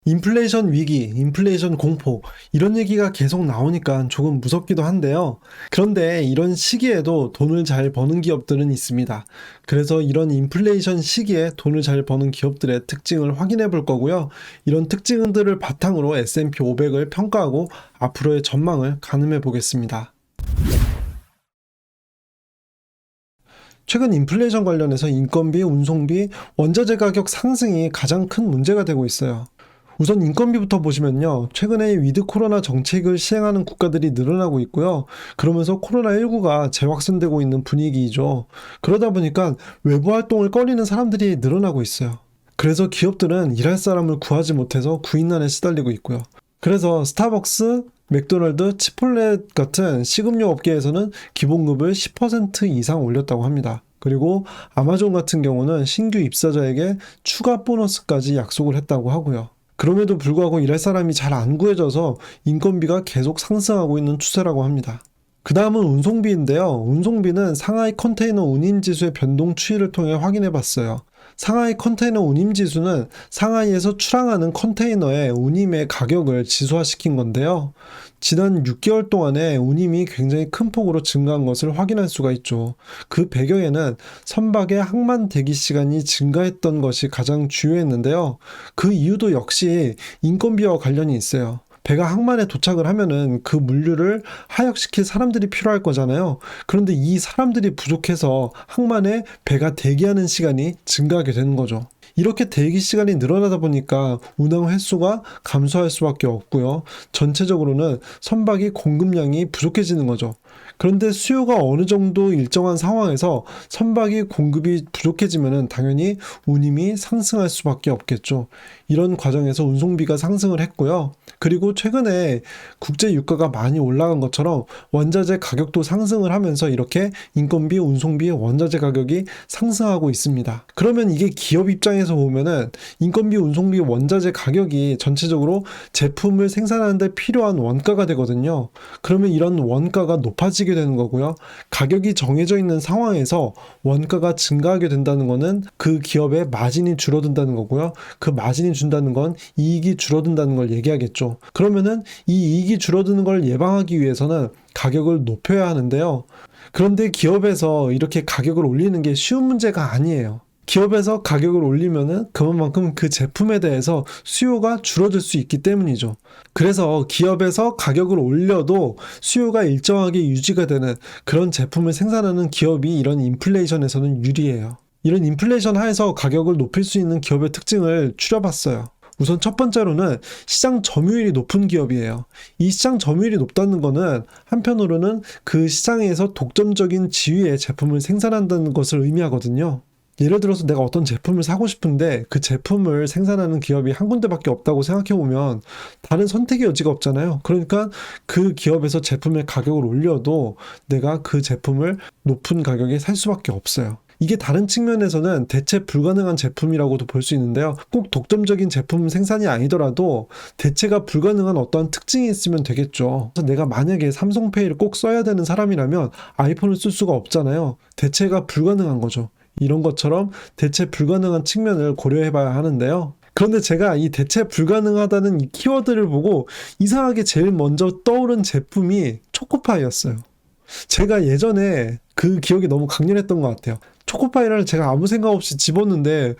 인플레이션 위기, 인플레이션 공포, 이런 얘기가 계속 나오니까 조금 무섭기도 한데요. 그런데 이런 시기에도 돈을 잘 버는 기업들은 있습니다. 그래서 이런 인플레이션 시기에 돈을 잘 버는 기업들의 특징을 확인해 볼 거고요. 이런 특징들을 바탕으로 S&P 500을 평가하고 앞으로의 전망을 가늠해 보겠습니다. 최근 인플레이션 관련해서 인건비, 운송비, 원자재 가격 상승이 가장 큰 문제가 되고 있어요. 우선 인건비부터 보시면요. 최근에 위드 코로나 정책을 시행하는 국가들이 늘어나고 있고요. 그러면서 코로나19가 재확산되고 있는 분위기이죠. 그러다 보니까 외부 활동을 꺼리는 사람들이 늘어나고 있어요. 그래서 기업들은 일할 사람을 구하지 못해서 구인난에 시달리고 있고요. 그래서 스타벅스, 맥도날드, 치폴레 같은 식음료 업계에서는 기본급을 10% 이상 올렸다고 합니다. 그리고 아마존 같은 경우는 신규 입사자에게 추가 보너스까지 약속을 했다고 하고요. 그럼에도 불구하고 일할 사람이 잘 안 구해져서 인건비가 계속 상승하고 있는 추세라고 합니다. 그 다음은 운송비인데요. 운송비는 상하이 컨테이너 운임지수의 변동 추이를 통해 확인해 봤어요. 상하이 컨테이너 운임지수는 상하이에서 출항하는 컨테이너의 운임의 가격을 지수화시킨 건데요. 지난 6개월 동안에 운임이 굉장히 큰 폭으로 증가한 것을 확인할 수가 있죠. 그 배경에는 선박의 항만 대기 시간이 증가했던 것이 가장 주요했는데요. 그 이유도 역시 인건비와 관련이 있어요. 배가 항만에 도착을 하면은 그 물류를 하역시킬 사람들이 필요할 거잖아요. 그런데 이 사람들이 부족해서 항만에 배가 대기하는 시간이 증가하게 되는 거죠. 이렇게 대기 시간이 늘어나다 보니까 운항 횟수가 감소할 수밖에 없고요. 전체적으로는 선박이 공급량이 부족해지는 거죠. 그런데 수요가 어느 정도 일정한 상황에서 선박이 공급이 부족해지면 당연히 운임이 상승할 수밖에 없겠죠. 이런 과정에서 운송비가 상승을 했고요. 그리고 최근에 국제 유가가 많이 올라간 것처럼 원자재 가격도 상승을 하면서 이렇게 인건비, 운송비, 원자재 가격이 상승하고 있습니다. 그러면 이게 기업 입장에서 보면은 인건비, 운송비, 원자재 가격이 전체적으로 제품을 생산하는 데 필요한 원가가 되거든요. 그러면 이런 원가가 높아지게 되는 거고요. 가격이 정해져 있는 상황에서 원가가 증가하게 된다는 거는 그 기업의 마진이 줄어든다는 거고요. 그 마진이 준다는 건 이익이 줄어든다는 걸 얘기하겠죠. 그러면은 이 이익이 줄어드는 걸 예방하기 위해서는 가격을 높여야 하는데요. 그런데 기업에서 이렇게 가격을 올리는 게 쉬운 문제가 아니에요. 기업에서 가격을 올리면은 그만큼 그 제품에 대해서 수요가 줄어들 수 있기 때문이죠. 그래서 기업에서 가격을 올려도 수요가 일정하게 유지가 되는 그런 제품을 생산하는 기업이 이런 인플레이션에서는 유리해요. 이런 인플레이션 하에서 가격을 높일 수 있는 기업의 특징을 추려봤어요. 우선 첫 번째로는 시장 점유율이 높은 기업이에요. 이 시장 점유율이 높다는 거는 한편으로는 그 시장에서 독점적인 지위의 제품을 생산한다는 것을 의미하거든요. 예를 들어서 내가 어떤 제품을 사고 싶은데 그 제품을 생산하는 기업이 한 군데밖에 없다고 생각해보면 다른 선택의 여지가 없잖아요. 그러니까 그 기업에서 제품의 가격을 올려도 내가 그 제품을 높은 가격에 살 수밖에 없어요. 이게 다른 측면에서는 대체 불가능한 제품이라고도 볼 수 있는데요. 꼭 독점적인 제품 생산이 아니더라도 대체가 불가능한 어떠한 특징이 있으면 되겠죠. 그래서 내가 만약에 삼성페이를 꼭 써야 되는 사람이라면 아이폰을 쓸 수가 없잖아요. 대체가 불가능한 거죠. 이런 것처럼 대체 불가능한 측면을 고려해 봐야 하는데요. 그런데 제가 이 대체 불가능하다는 이 키워드를 보고 이상하게 제일 먼저 떠오른 제품이 초코파이였어요. 제가 예전에 그 기억이 너무 강렬했던 것 같아요. 초코파이를 제가 아무 생각 없이 집었는데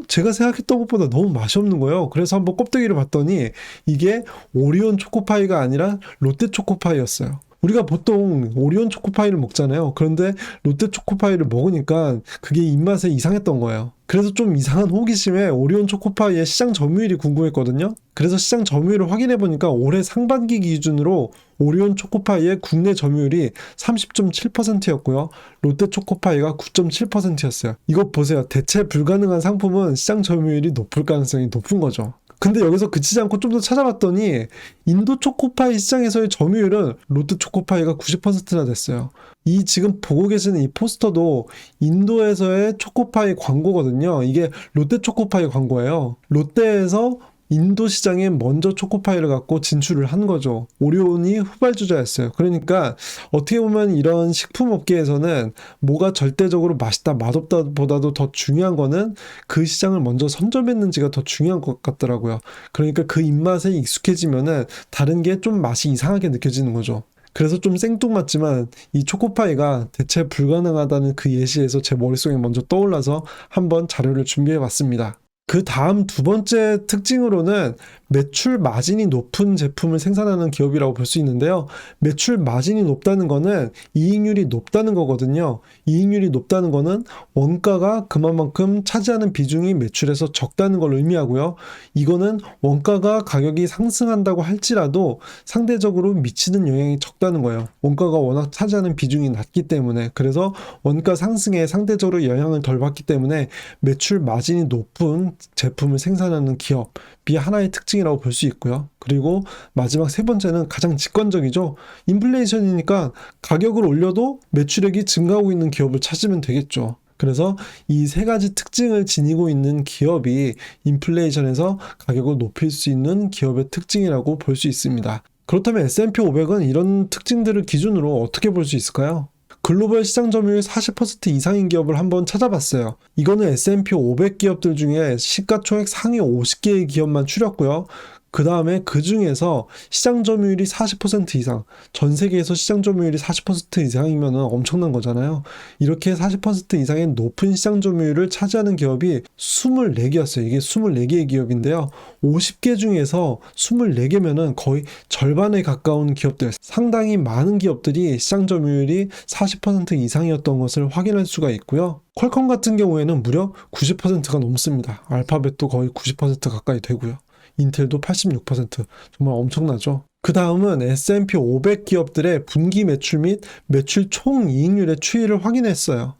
제가 생각했던 것보다 너무 맛이 없는 거예요. 그래서 한번 껍데기를 봤더니 이게 오리온 초코파이가 아니라 롯데 초코파이였어요. 우리가 보통 오리온 초코파이를 먹잖아요. 그런데 롯데 초코파이를 먹으니까 그게 입맛에 이상했던 거예요. 그래서 좀 이상한 호기심에 오리온 초코파이의 시장 점유율이 궁금했거든요. 그래서 시장 점유율을 확인해 보니까 올해 상반기 기준으로 오리온 초코파이의 국내 점유율이 30.7%였고요. 롯데 초코파이가 9.7%였어요. 이거 보세요. 대체 불가능한 상품은 시장 점유율이 높을 가능성이 높은 거죠. 근데 여기서 그치지 않고 좀 더 찾아봤더니 인도 초코파이 시장에서의 점유율은 롯데 초코파이가 90%나 됐어요. 이 지금 보고 계시는 이 포스터도 인도에서의 초코파이 광고거든요. 이게 롯데 초코파이 광고예요. 롯데에서 인도 시장에 먼저 초코파이를 갖고 진출을 한 거죠. 오리온이 후발주자였어요. 그러니까 어떻게 보면 이런 식품업계에서는 뭐가 절대적으로 맛있다, 맛없다 보다도 더 중요한 거는 그 시장을 먼저 선점했는지가 더 중요한 것 같더라고요. 그러니까 그 입맛에 익숙해지면은 다른 게 좀 맛이 이상하게 느껴지는 거죠. 그래서 좀 생뚱맞지만 이 초코파이가 대체 불가능하다는 그 예시에서 제 머릿속에 먼저 떠올라서 한번 자료를 준비해 봤습니다. 그 다음 두 번째 특징으로는 매출 마진이 높은 제품을 생산하는 기업이라고 볼 수 있는데요. 매출 마진이 높다는 거는 이익률이 높다는 거거든요. 이익률이 높다는 거는 원가가 그만큼 차지하는 비중이 매출에서 적다는 걸 의미하고요. 이거는 원가가 가격이 상승한다고 할지라도 상대적으로 미치는 영향이 적다는 거예요. 원가가 워낙 차지하는 비중이 낮기 때문에, 그래서 원가 상승에 상대적으로 영향을 덜 받기 때문에 매출 마진이 높은 제품을 생산하는 기업이 하나의 특징이라고 볼 수 있고요. 그리고 마지막 세 번째는 가장 직관적이죠. 인플레이션이니까 가격을 올려도 매출액이 증가하고 있는 기업을 찾으면 되겠죠. 그래서 이 세 가지 특징을 지니고 있는 기업이 인플레이션에서 가격을 높일 수 있는 기업의 특징이라고 볼 수 있습니다. 그렇다면 S&P 500은 이런 특징들을 기준으로 어떻게 볼 수 있을까요? 글로벌 시장 점유율 40% 이상인 기업을 한번 찾아봤어요. 이거는 S&P 500 기업들 중에 시가총액 상위 50개의 기업만 추렸고요. 그 다음에 그 중에서 시장 점유율이 40% 이상, 전 세계에서 시장 점유율이 40% 이상이면 엄청난 거잖아요. 이렇게 40% 이상의 높은 시장 점유율을 차지하는 기업이 24개였어요. 이게 24개의 기업인데요. 50개 중에서 24개면은 거의 절반에 가까운 기업들, 상당히 많은 기업들이 시장 점유율이 40% 이상이었던 것을 확인할 수가 있고요. 퀄컴 같은 경우에는 무려 90%가 넘습니다. 알파벳도 거의 90% 가까이 되고요. 인텔도 86%, 정말 엄청나죠. 그 다음은 S&P 500 기업들의 분기 매출 및 매출 총이익률의 추이를 확인했어요.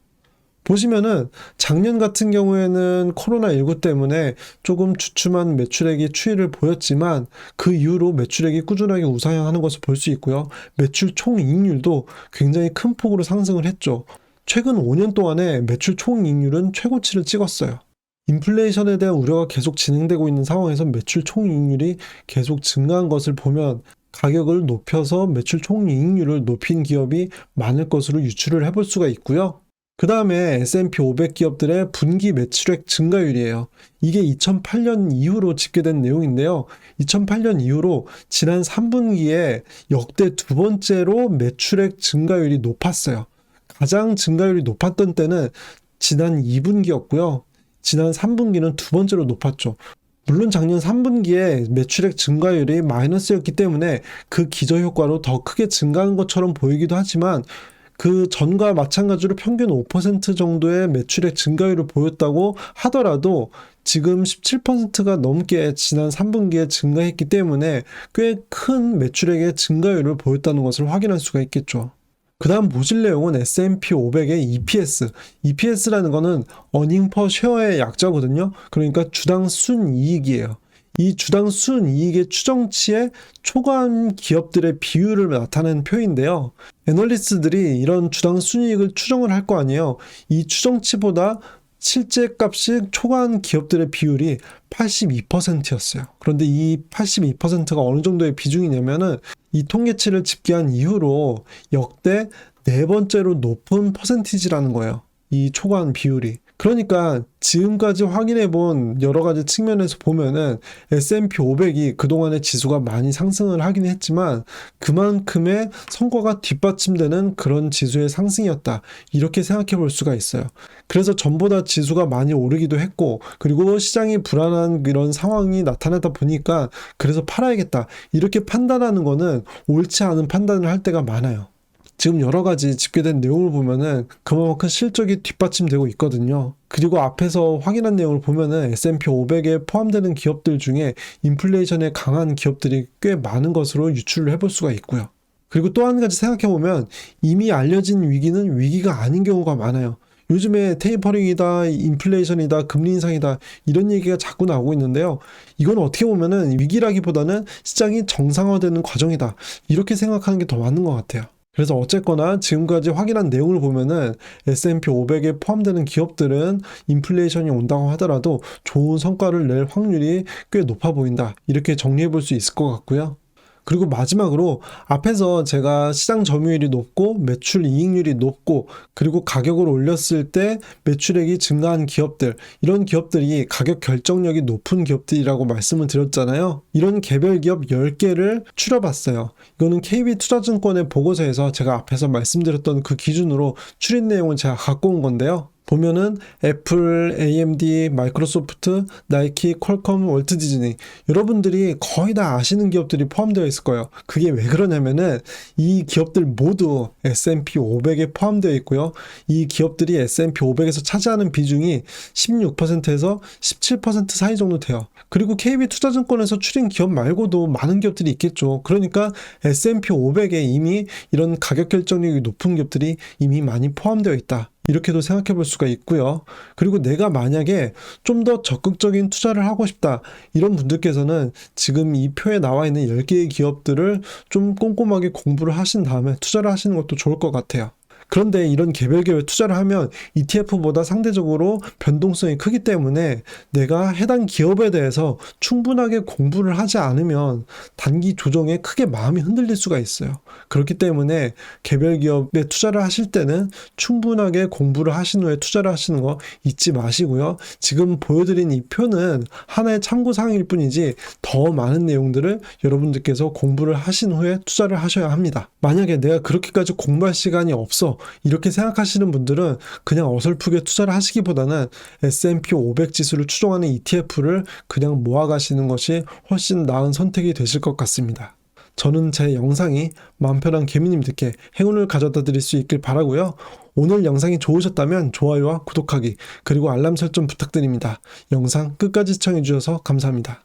보시면은 작년 같은 경우에는 코로나19 때문에 조금 주춤한 매출액의 추이를 보였지만 그 이후로 매출액이 꾸준하게 우상향하는 것을 볼 수 있고요. 매출 총이익률도 굉장히 큰 폭으로 상승을 했죠. 최근 5년 동안에 매출 총이익률은 최고치를 찍었어요. 인플레이션에 대한 우려가 계속 진행되고 있는 상황에서 매출 총이익률이 계속 증가한 것을 보면 가격을 높여서 매출 총이익률을 높인 기업이 많을 것으로 유추를 해볼 수가 있고요. 그 다음에 S&P 500 기업들의 분기 매출액 증가율이에요. 이게 2008년 이후로 집계된 내용인데요. 2008년 이후로 지난 3분기에 역대 두 번째로 매출액 증가율이 높았어요. 가장 증가율이 높았던 때는 지난 2분기였고요. 지난 3분기는 두 번째로 높았죠. 물론 작년 3분기에 매출액 증가율이 마이너스였기 때문에 그 기저효과로 더 크게 증가한 것처럼 보이기도 하지만 그 전과 마찬가지로 평균 5% 정도의 매출액 증가율을 보였다고 하더라도 지금 17%가 넘게 지난 3분기에 증가했기 때문에 꽤 큰 매출액의 증가율을 보였다는 것을 확인할 수가 있겠죠. 그 다음 보실 내용은 S&P 500의 EPS. EPS라는 거는 earning per share의 약자거든요. 그러니까 주당 순이익이에요. 이 주당 순이익의 추정치의 초과한 기업들의 비율을 나타내는 표인데요. 애널리스트들이 이런 주당 순이익을 추정을 할 거 아니에요. 이 추정치보다 실제 값이 초과한 기업들의 비율이 82%였어요. 그런데 이 82%가 어느 정도의 비중이냐면은 이 통계치를 집계한 이후로 역대 네 번째로 높은 퍼센티지라는 거예요. 이 초과한 비율이. 그러니까 지금까지 확인해 본 여러 가지 측면에서 보면은 S&P 500이 그동안의 지수가 많이 상승을 하긴 했지만 그만큼의 성과가 뒷받침되는 그런 지수의 상승이었다. 이렇게 생각해 볼 수가 있어요. 그래서 전보다 지수가 많이 오르기도 했고, 그리고 시장이 불안한 이런 상황이 나타나다 보니까 그래서 팔아야겠다. 이렇게 판단하는 거는 옳지 않은 판단을 할 때가 많아요. 지금 여러 가지 집계된 내용을 보면은 그만큼 실적이 뒷받침되고 있거든요. 그리고 앞에서 확인한 내용을 보면은 S&P 500에 포함되는 기업들 중에 인플레이션에 강한 기업들이 꽤 많은 것으로 유추를 해볼 수가 있고요. 그리고 또 한 가지 생각해보면 이미 알려진 위기는 위기가 아닌 경우가 많아요. 요즘에 테이퍼링이다, 인플레이션이다, 금리 인상이다 이런 얘기가 자꾸 나오고 있는데요. 이건 어떻게 보면은 위기라기보다는 시장이 정상화되는 과정이다. 이렇게 생각하는 게 더 맞는 것 같아요. 그래서 어쨌거나 지금까지 확인한 내용을 보면은 S&P 500에 포함되는 기업들은 인플레이션이 온다고 하더라도 좋은 성과를 낼 확률이 꽤 높아 보인다. 이렇게 정리해 볼 수 있을 것 같고요. 그리고 마지막으로 앞에서 제가 시장 점유율이 높고 매출 이익률이 높고 그리고 가격을 올렸을 때 매출액이 증가한 기업들, 이런 기업들이 가격 결정력이 높은 기업들이라고 말씀을 드렸잖아요. 이런 개별 기업 10개를 추려봤어요. 이거는 KB투자증권의 보고서에서 제가 앞에서 말씀드렸던 그 기준으로 추린 내용을 제가 갖고 온 건데요. 보면은 애플, AMD, 마이크로소프트, 나이키, 퀄컴, 월트 디즈니, 여러분들이 거의 다 아시는 기업들이 포함되어 있을 거예요. 그게 왜 그러냐면은 이 기업들 모두 S&P 500에 포함되어 있고요. 이 기업들이 S&P 500에서 차지하는 비중이 16%에서 17% 사이 정도 돼요. 그리고 KB투자증권에서 추린 기업 말고도 많은 기업들이 있겠죠. 그러니까 S&P 500에 이미 이런 가격 결정력이 높은 기업들이 이미 많이 포함되어 있다. 이렇게도 생각해 볼 수가 있고요. 그리고 내가 만약에 좀 더 적극적인 투자를 하고 싶다, 이런 분들께서는 지금 이 표에 나와 있는 10개의 기업들을 좀 꼼꼼하게 공부를 하신 다음에 투자를 하시는 것도 좋을 것 같아요. 그런데 이런 개별 기업에 투자를 하면 ETF보다 상대적으로 변동성이 크기 때문에 내가 해당 기업에 대해서 충분하게 공부를 하지 않으면 단기 조정에 크게 마음이 흔들릴 수가 있어요. 그렇기 때문에 개별 기업에 투자를 하실 때는 충분하게 공부를 하신 후에 투자를 하시는 거 잊지 마시고요. 지금 보여드린 이 표는 하나의 참고사항일 뿐이지 더 많은 내용들을 여러분들께서 공부를 하신 후에 투자를 하셔야 합니다. 만약에 내가 그렇게까지 공부할 시간이 없어, 이렇게 생각하시는 분들은 그냥 어설프게 투자를 하시기보다는 S&P 500 지수를 추종하는 ETF를 그냥 모아가시는 것이 훨씬 나은 선택이 되실 것 같습니다. 저는 제 영상이 마음 편한 개미님들께 행운을 가져다 드릴 수 있길 바라고요. 오늘 영상이 좋으셨다면 좋아요와 구독하기, 그리고 알람 설정 부탁드립니다. 영상 끝까지 시청해 주셔서 감사합니다.